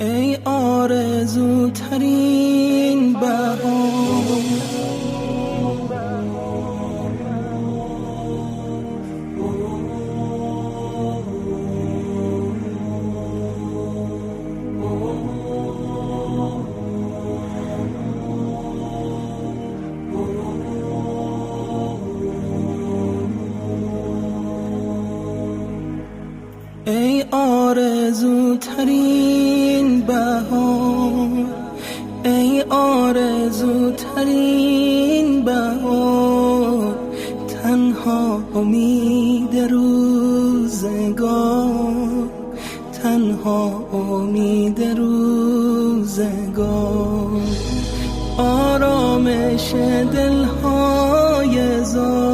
ای آرزوترین بهار، ای آرزوترین بهار، ای آرزوترین بهار، تنها امید روزگار، تنها امید روزگار، آرامش دلهای زار